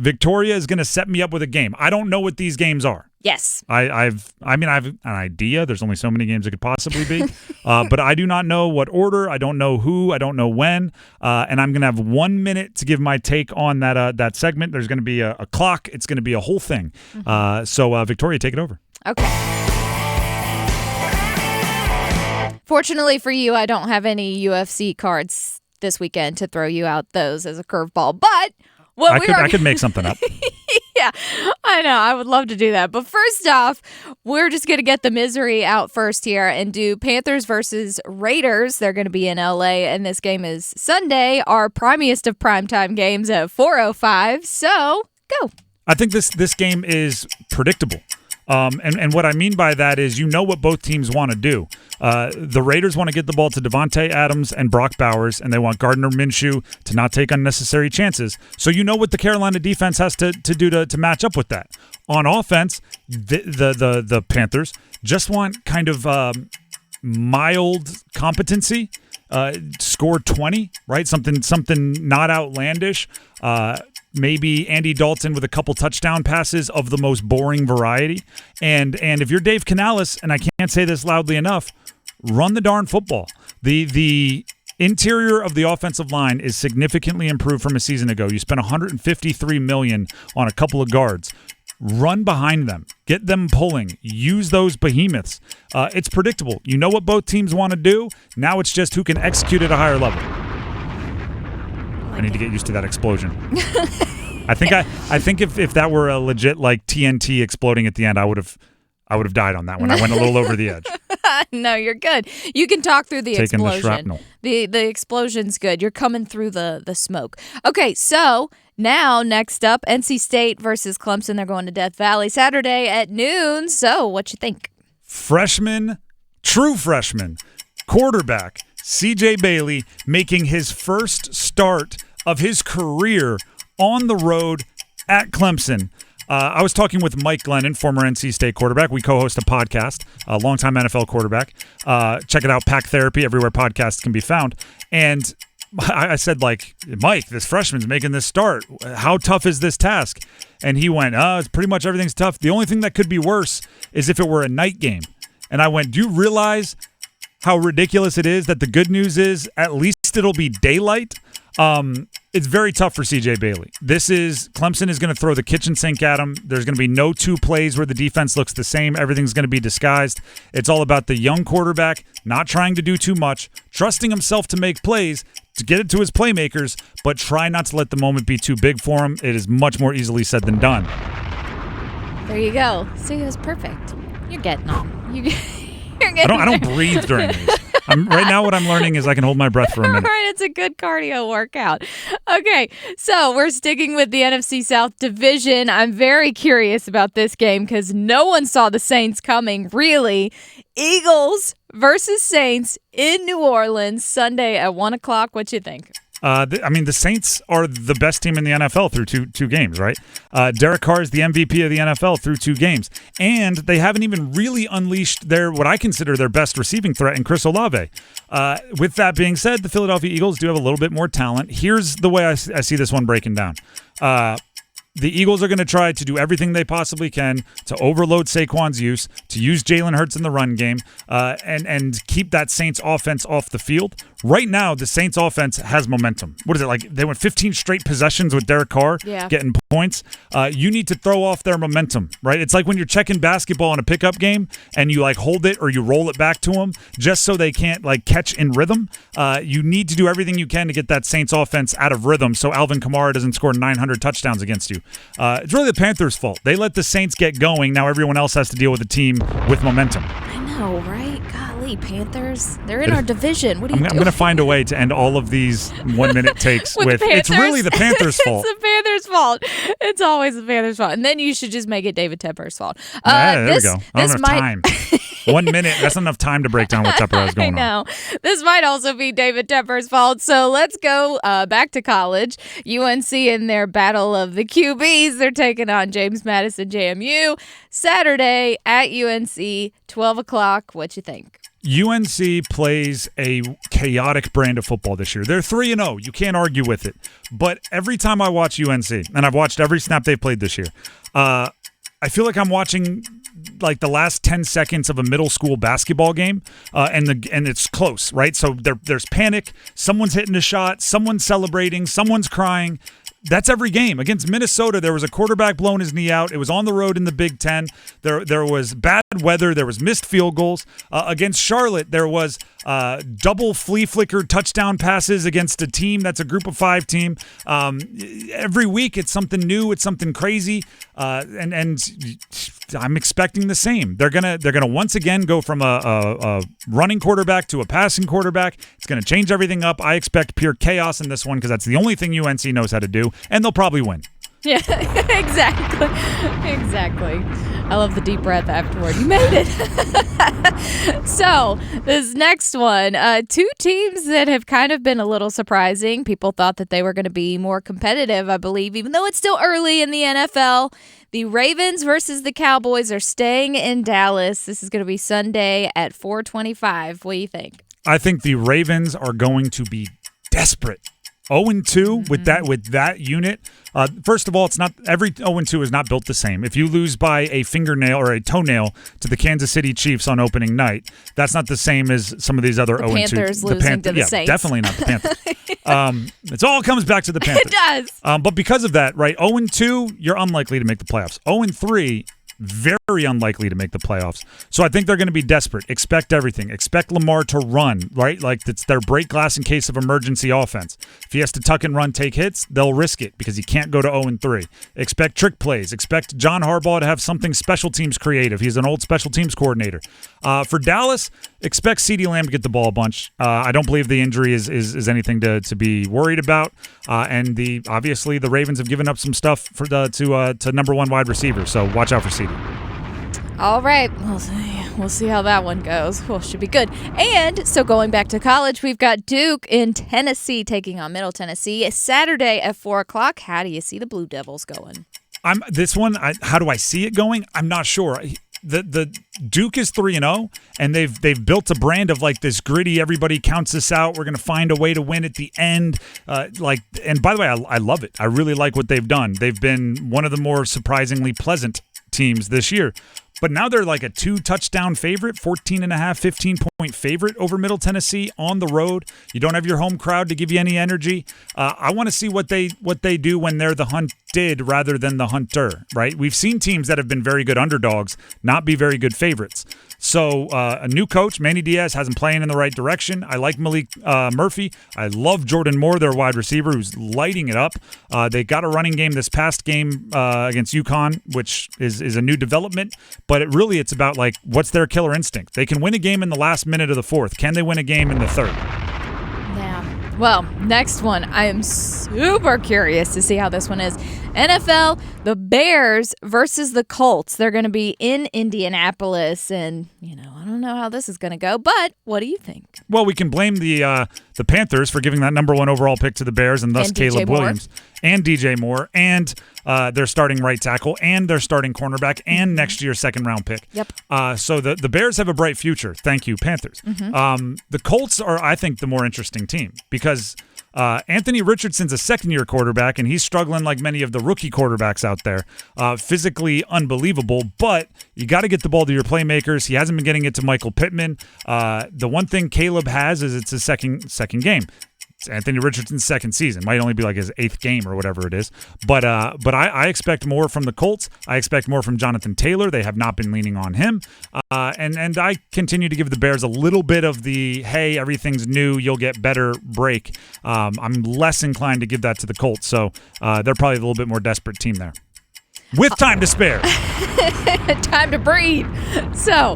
Victoria is going to set me up with a game. I don't know what these games are. Yes. I have an idea. There's only so many games it could possibly be. But I do not know what order. I don't know who. I don't know when. And I'm going to have 1 minute to give my take on that segment. There's going to be a clock. It's going to be a whole thing. So Victoria, take it over. Okay. Fortunately for you, I don't have any UFC cards this weekend to throw you out those as a curveball. But I could make something up. Yeah, I know. I would love to do that. But first off, we're just going to get the misery out first here and do Panthers versus Raiders. They're going to be in L.A., and this game is Sunday, our primiest of primetime games at 4:05. So, go. I think this game is predictable. And what I mean by that is you know what both teams want to do. The Raiders want to get the ball to Devontae Adams and Brock Bowers, and they want Gardner Minshew to not take unnecessary chances. So you know what the Carolina defense has to do to match up with that. On offense, the Panthers just want kind of mild competency. Score 20, right? Something not outlandish. Maybe Andy Dalton with a couple touchdown passes of the most boring variety. And if you're Dave Canales, and I can't say this loudly enough, run the darn football. The interior of the offensive line is significantly improved from a season ago. You spent $153 million on a couple of guards. Run behind them. Get them pulling. Use those behemoths. It's predictable. You know what both teams want to do. Now it's just who can execute at a higher level. I need to get used to that explosion. I think if that were a legit like TNT exploding at the end, I would have died on that one. I went a little over the edge. No, you're good. You can talk through the Taking explosion. The shrapnel. The explosion's good. You're coming through the smoke. Okay, so now next up, NC State versus Clemson. They're going to Death Valley Saturday at noon. So what you think? True freshman, quarterback CJ Bailey making his first start of his career on the road at Clemson. I was talking with Mike Glennon, former NC State quarterback. We co-host a podcast, a longtime NFL quarterback. Check it out, Pack Therapy, everywhere podcasts can be found. And I said, Mike, this freshman's making this start. How tough is this task? And he went, it's pretty much everything's tough. The only thing that could be worse is if it were a night game. And I went, do you realize how ridiculous it is that the good news is at least it'll be daylight? It's very tough for CJ Bailey. Clemson is going to throw the kitchen sink at him. There's going to be no two plays where the defense looks the same. Everything's going to be disguised. It's all about the young quarterback not trying to do too much, trusting himself to make plays, to get it to his playmakers, but try not to let the moment be too big for him. It is much more easily said than done. There you go. See, it was perfect. You're getting on. I don't breathe during these. Right now what I'm learning is I can hold my breath for a minute. Right, it's a good cardio workout. Okay, so we're sticking with the NFC South division. I'm very curious about this game because no one saw the Saints coming, really. Eagles versus Saints in New Orleans, Sunday at 1 o'clock. What you think? The Saints are the best team in the NFL through two games, right? Derek Carr is the MVP of the NFL through 2 games. And they haven't even really unleashed what I consider their best receiving threat in Chris Olave. With that being said, the Philadelphia Eagles do have a little bit more talent. Here's the way I see this one breaking down. The Eagles are going to try to do everything they possibly can to overload Saquon's use, to use Jalen Hurts in the run game, and keep that Saints offense off the field. Right now, the Saints offense has momentum. What is it, like they went 15 straight possessions with Derek Carr getting points? You need to throw off their momentum, right? It's like when you're checking basketball in a pickup game and you hold it or you roll it back to them just so they can't catch in rhythm. You need to do everything you can to get that Saints offense out of rhythm so Alvin Kamara doesn't score 900 touchdowns against you. It's really the Panthers' fault. They let the Saints get going. Now everyone else has to deal with the team with momentum. I know, right? Golly, Panthers. They're in our division. What are you doing? I'm going to find a way to end all of these 1 minute takes with it's really the Panthers' fault. It's the Panthers' fault. It's always the Panthers' fault. And then you should just make it David Tepper's fault. There we go. I don't have time. 1 minute, that's not enough time to break down what Tepper has going on. I know. This might also be David Tepper's fault. So let's go back to college. UNC in their battle of the QBs. They're taking on James Madison, JMU. Saturday at UNC, 12 o'clock. What you think? UNC plays a chaotic brand of football this year. They're 3-0. You can't argue with it. But every time I watch UNC, and I've watched every snap they've played this year, I feel like I'm watching like the last 10 seconds of a middle school basketball game, and it's close, right? So there's panic. Someone's hitting a shot. Someone's celebrating. Someone's crying. That's every game. Against Minnesota, there was a quarterback blowing his knee out. It was on the road in the Big Ten. There was bad weather. There was missed field goals. Against Charlotte, there was double flea flicker touchdown passes against a team that's a group of 5 team. Every week, it's something new. It's something crazy. And I'm expecting the same. They're gonna once again go from a running quarterback to a passing quarterback. It's gonna change everything up. I expect pure chaos in this one because that's the only thing UNC knows how to do, and they'll probably win. Yeah, exactly. I love the deep breath afterward. You made it. So this next one, 2 teams that have kind of been a little surprising. People thought that they were going to be more competitive, I believe, even though it's still early in the NFL. The Ravens versus the Cowboys are staying in Dallas. This is going to be Sunday at 4:25. What do you think? I think the Ravens are going to be desperate. 0-2 with that unit. First of all, it's not every 0-2 is not built the same. If you lose by a fingernail or a toenail to the Kansas City Chiefs on opening night, that's not the same as some of these other 0-2. Panthers losing to the Saints. Definitely not the Panthers. It all comes back to the Panthers. It does. But because of that, right? 0-2, you're unlikely to make the playoffs. 0-3. Very unlikely to make the playoffs. So I think they're going to be desperate. Expect everything. Expect Lamar to run, right? Like it's their break glass in case of emergency offense. If he has to tuck and run, take hits, they'll risk it because he can't go to 0-3. Expect trick plays. Expect John Harbaugh to have something special teams creative. He's an old special teams coordinator. For Dallas, expect CeeDee Lamb to get the ball a bunch. I don't believe the injury is anything to be worried about. And obviously the Ravens have given up some stuff to number 1 wide receiver. So watch out for CeeDee. All right, we'll see how that one goes. Well, should be good. And so going back to college, we've got Duke in Tennessee taking on Middle Tennessee. It's Saturday at 4:00. How do you see the Blue Devils going? How do I see it going? I'm not sure. The Duke is 3-0, and they've built a brand of like this gritty. Everybody counts us out. We're going to find a way to win at the end. And by the way, I love it. I really like what they've done. They've been one of the more surprisingly pleasant teams this year. But now they're like a 2-touchdown favorite, 14.5, 15-point favorite over Middle Tennessee on the road. You don't have your home crowd to give you any energy. I want to see what they do when they're the hunted rather than the hunter, right? We've seen teams that have been very good underdogs not be very good favorites. So a new coach, Manny Diaz, has him playing in the right direction. I like Malik Murphy. I love Jordan Moore, their wide receiver, who's lighting it up. They got a running game this past game against UConn, which is a new development. But it's about like what's their killer instinct. They can win a game in the last minute of the 4th. Can they win a game in the 3rd? Yeah. Well, next one. I am super curious to see how this one is. NFL, the Bears versus the Colts. They're going to be in Indianapolis, and I don't know how this is going to go. But what do you think? Well, we can blame the Panthers for giving that number 1 overall pick to the Bears, and thus Caleb Williams and DJ Moore, and their starting right tackle, and their starting cornerback, and next year's 2nd-round pick. Yep. So the Bears have a bright future. Thank you, Panthers. The Colts are, I think, the more interesting team because Anthony Richardson's a 2nd-year quarterback, and he's struggling like many of the rookie quarterbacks out there. Physically unbelievable, but you got to get the ball to your playmakers. He hasn't been getting it to Michael Pittman. The one thing Caleb has is it's his second game. It's Anthony Richardson's 2nd season. Might only be like his 8th game or whatever it is. But I expect more from the Colts. I expect more from Jonathan Taylor. They have not been leaning on him. And I continue to give the Bears a little bit of the, hey, everything's new, you'll get better break. I'm less inclined to give that to the Colts. So they're probably a little bit more desperate team there. With time to spare. Time to breathe. So,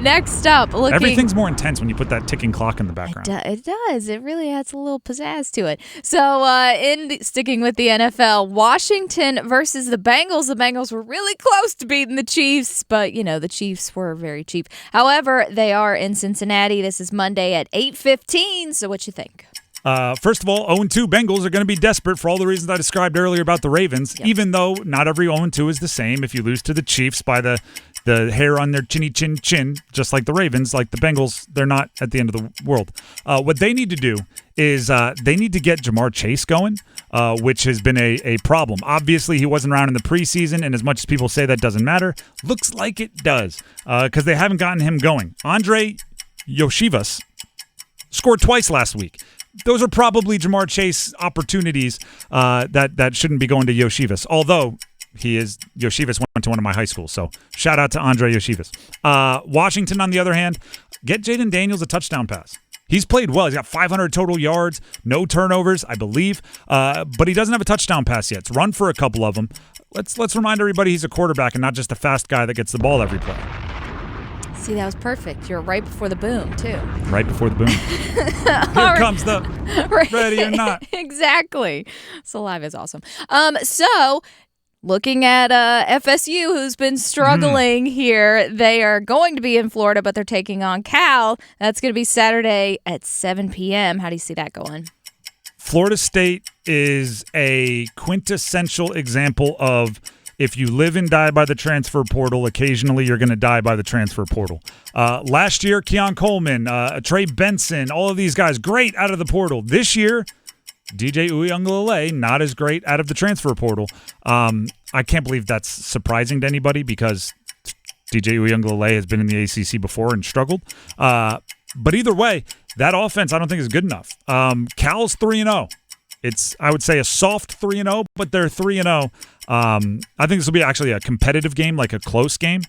next up, everything's more intense when you put that ticking clock in the background. It does. It really adds a little pizzazz to it. So, sticking with the NFL, Washington versus the Bengals. The Bengals were really close to beating the Chiefs, but, the Chiefs were very cheap. However, they are in Cincinnati. This is Monday at 8:15. So, what you think? First of all, 0-2 Bengals are going to be desperate for all the reasons I described earlier about the Ravens, even though not every 0-2 is the same. If you lose to the Chiefs by the the hair on their chin, just like the Ravens, like the Bengals. They're not at the end of the world. What they need to do is they need to get Jamar Chase going, which has been a problem. Obviously, he wasn't around in the preseason, and as much as people say that doesn't matter, looks like it does because they haven't gotten him going. Andre Yoshivas scored twice last week. Those are probably Jamar Chase opportunities that shouldn't be going to Yoshivas, although Yoshivas went to one of my high schools, so shout out to Andre Yoshivas. Washington, on the other hand, get Jaden Daniels a touchdown pass. He's played well. He's got 500 total yards, no turnovers, I believe, but he doesn't have a touchdown pass yet. It's run for a couple of them. Let's remind everybody he's a quarterback and not just a fast guy that gets the ball every play. See, that was perfect. You're right before the boom, too. Right before the boom. Here comes the ready or not. Exactly. Saliva is awesome. So, looking at FSU, who's been struggling here, they are going to be in Florida, but they're taking on Cal. That's going to be Saturday at 7 p.m. How do you see that going? Florida State is a quintessential example of if you live and die by the transfer portal, occasionally you're going to die by the transfer portal. Last year, Keon Coleman, Trey Benson, all of these guys, great out of the portal. This year, DJ Uiagalelei, not as great out of the transfer portal. I can't believe that's surprising to anybody because DJ Uiagalelei has been in the ACC before and struggled. But either way, that offense I don't think is good enough. Cal's 3-0. It's, I would say, a soft 3-0, but they're 3-0. I think this will be actually a competitive game, like a close game.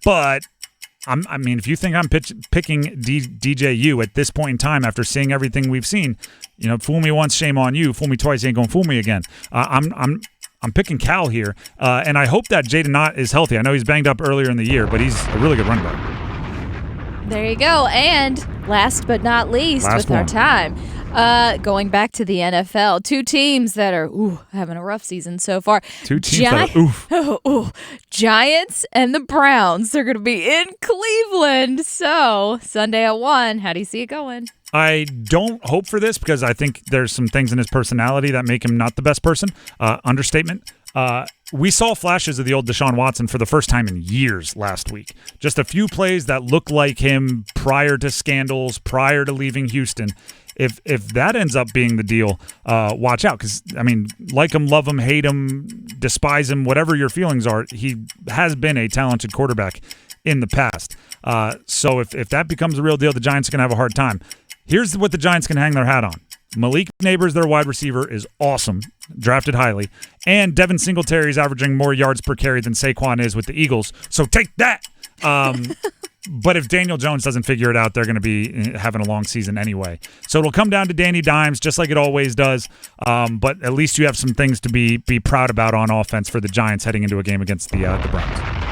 But, I mean, if you think I'm picking DJU at this point in time after seeing everything we've seen, fool me once, shame on you. Fool me twice, you ain't going to fool me again. I'm picking Cal here, and I hope that Jaden Knott is healthy. I know he's banged up earlier in the year, but he's a really good running back. There you go. And last but not least, our time, going back to the NFL, two teams that are having a rough season so far. Two teams that are oof. Giants and the Browns. They're going to be in Cleveland. So Sunday at 1. How do you see it going? I don't hope for this because I think there's some things in his personality that make him not the best person. Understatement. We saw flashes of the old Deshaun Watson for the first time in years last week. Just a few plays that look like him prior to scandals, prior to leaving Houston. If that ends up being the deal, watch out. Because, I mean, like him, love him, hate him, despise him, whatever your feelings are, he has been a talented quarterback in the past. So if that becomes a real deal, the Giants are going to have a hard time. Here's what the Giants can hang their hat on. Malik Neighbors, their wide receiver, is awesome, drafted highly. And Devin Singletary is averaging more yards per carry than Saquon is with the Eagles. So take that. But if Daniel Jones doesn't figure it out, they're going to be having a long season anyway. So it'll come down to Danny Dimes, just like it always does. But at least you have some things to be proud about on offense for the Giants heading into a game against the Browns.